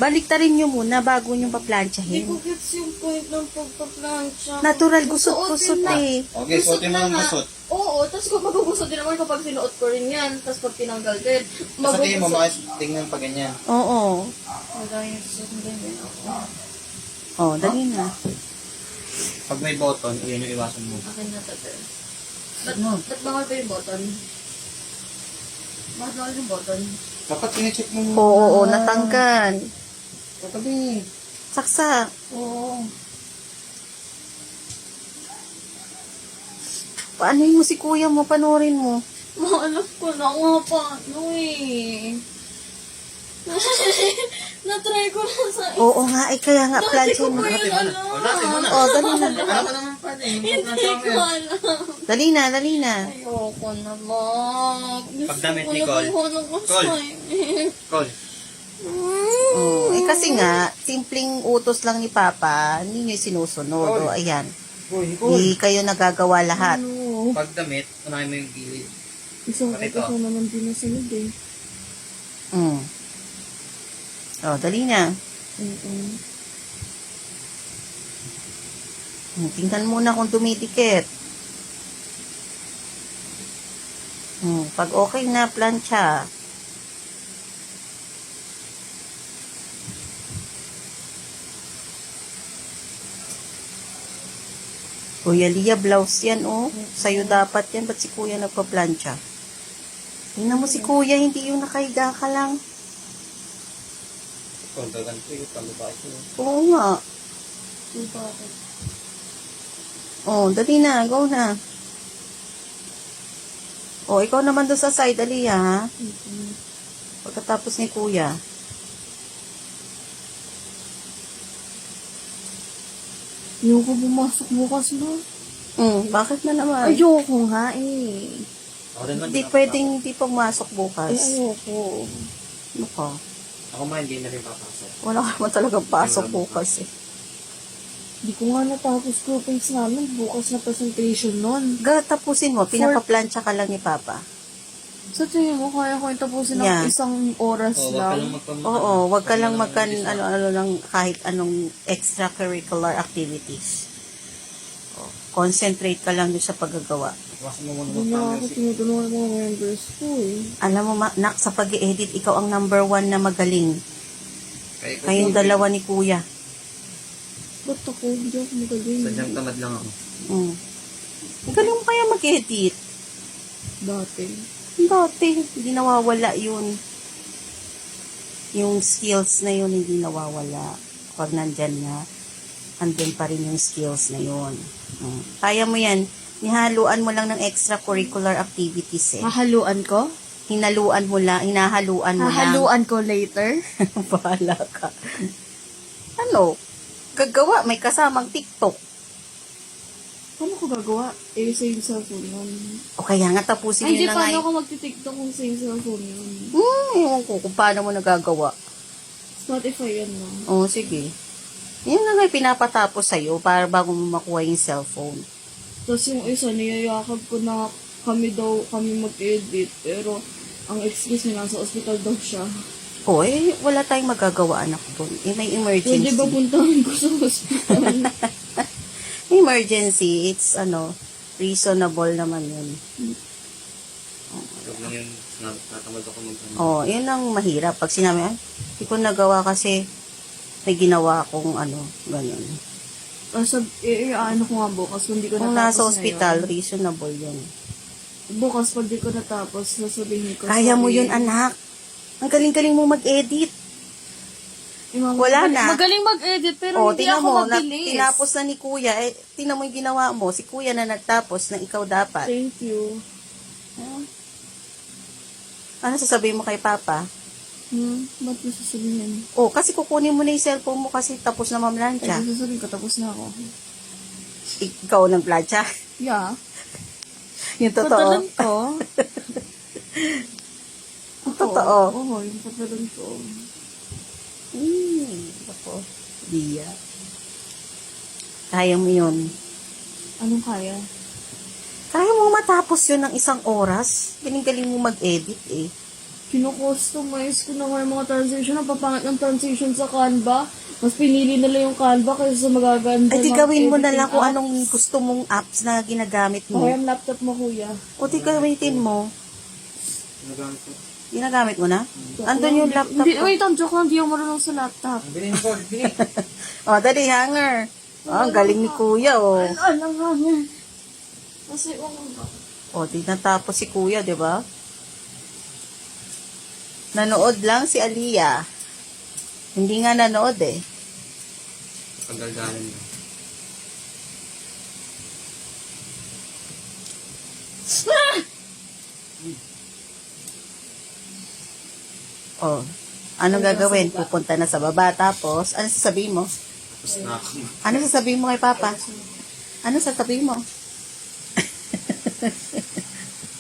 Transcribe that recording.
Baliktarin nyo muna bago nyo Hindi paplansyahin. ko gets yung point ng pagpaplansya. Natural, gusot-gusot eh. Okay, suotin mo ng gusot. Oo, tapos kung magugusot din naman kapag sinuot ko rin yan. Tapos pag tinanggal din. Sa tingin mo, tingnan pa ganyan. Oo. Wala yung suot ng ganyan. Oh, dali na. Pag may button, iyan yung iwasan mo. Akin na to, sir. Ba't bawal ba yung button? Bakit bawal yung button? Dapat kine-check mo muna. Oo, natanggal. Katabi. Saksak. Oo. Paano mo si kuya mo? Panoorin mo. Alam ko na nga pa. Ano eh. Na-try ko na sa... Oo nga, ay kaya nga plansyahin mo. Dati ko pa yun alam. Dati mo na. Oh, dali na. Alam mo naman pa eh. Hindi ko alam. Dali na, dali na. Ayoko na, Mak. Pagdamit ni Gusto ko Cole. na buwan ng Cole. assignment. Call. Oh, eh kasi nga, simpleng utos lang ni Papa, hindi nyo sinusunod. O, ayan. Uy, Hindi kayo nagagawa lahat. Ano? Pag damit, unahin mo yung gilid. Isang Bakit oras to? na naman din nasunod eh. Mm. Oh, dali na. Tingnan muna kung dumidikit. Pag okay na, plancha. Kuya Lia, blouse yan, oh. Sa'yo dapat yan. Ba't si kuya nagpa-plancha? Tingnan mo si kuya, hindi yung nakahiga ka lang. Kung gaganto yung palubas mo. Oo nga. Oh, dali na. Go na. Oh, ikaw naman doon sa side, dali ha. Pagkatapos ni kuya. Ayoko pumasok bukas na. Bakit na naman? Ayoko nga eh. Ako din man. Hindi pwedeng hindi pumasok bukas. Ayoko. Ano ka? Ako man, hindi na rin papasok. Wala ka naman talagang pasok bukas eh. Hindi ko nga natapos groupings namin. Bukas na presentation nun. Tapusin mo, pinapaplansya ka lang ni Papa. Sa tingin mo, kaya ko yung tapusin ng Yeah. isang oras Oo, wag ka lang lang. Oo, wag ka lang ano lang kahit anong extracurricular activities. Concentrate ka lang doon sa paggagawa. Iwasan mo muna Hindi na ako mag-music. tinutulungan ng mga members ko eh. Alam mo, nak, sa pag-edit, ikaw ang number 1 na magaling. Kaya Kayong dalawa ni Kuya. Ba't ako? Hindi ako magaling. Sadyang tamad lang ako. Galing mo kaya mag-edit. Dati. Dati, hindi nawawala yun. Yung skills na yun, hindi nawawala. Pag nandyan na, andun pa rin yung skills na yun. Kaya mo yan. Nihaluan mo lang ng extracurricular activities eh. Hahaluan ko? Hinahaluan mo lang. Hahaluan ko later? Bahala ka. Ano? Gagawa, may kasamang TikTok. Paano ko gagawa? Eh, sa yung cellphone yun. O kaya nga tapusin Ay, yun di na paano nga. ako magti-tiktok kung sa yung cellphone yun? Ewan ko kung paano mo nagagawa. Spotify yan na. Oo, sige. Yun na nga yung pinapatapos sa'yo para bago mo makuha yung cellphone. Tapos yung isa, niyayakag ko na kami mag-edit. Pero, ang excuse niya, nasa ospital daw siya. O, wala tayong magagawa anak doon. May emergency. Pwede ba puntahan ko sa ospital? Emergency, it's reasonable naman yun. Huwag lang yun. Natamad ako mag-ano. Oh, yun ang mahirap. Pag sinabi, hindi ko nagawa kasi may ginawa akong ganyan. Ano ko nga bukas, kung di ko Kung natapos nasa ospital, ngayon. reasonable yun. Bukas, pag di ko natapos, sasabihin ko. Kaya mo sorry. yun, anak. Ang galing-galing mo mag-edit. Wala na. Magaling mag-edit, pero hindi tingnan ako mo, mabilis. tinapos na ni Kuya. Tingnan mo yung ginawa mo. Si Kuya na nagtapos na ikaw dapat. Thank you. Ano sasabihin mo kay Papa? Ba't mo sasabihin? Kasi kukunin mo na yung cellphone mo kasi tapos na mamlansya. Ay, sasabihin ko, tapos na ako. Ikaw ng plansya. Yeah. Yung totoo. Patalan ko. Totoo. Oo, yung patalan ko. Ako. Diya. Kaya mo yun. Anong kaya? Kaya mo matapos yun ng isang oras. Galing-galing mo mag-edit eh. kino-customize ko na nga yung mga transition. Ang papangit ng transition sa Canva. Mas pinili nila yung Canva kaysa sa magaganda. Ay, di ng gawin mo na editing lang kung app. anong gusto mong apps na ginagamit mo. Okay, ang laptop mo, kuya. O di gamitin mo. Ginagamit ko. Ginagamit mo na? Andun yung laptop Hindi, ko. wait, ang joke lang, hindi ako marunong sa laptop. Bilhin ko, bilhin. O, dali, hanger. O, ang galing ni kuya, o. Alam nga niya. Kasi, ba? O, di natapos si kuya, di ba? Nanood lang si Aliyah. Hindi nga nanood eh. Pagdaldalan mo. O, anong gagawin? Pupunta na sa baba, tapos, ano sasabihin mo? Tapos na. Ano sasabihin mo kay Papa? Ano sasabihin mo?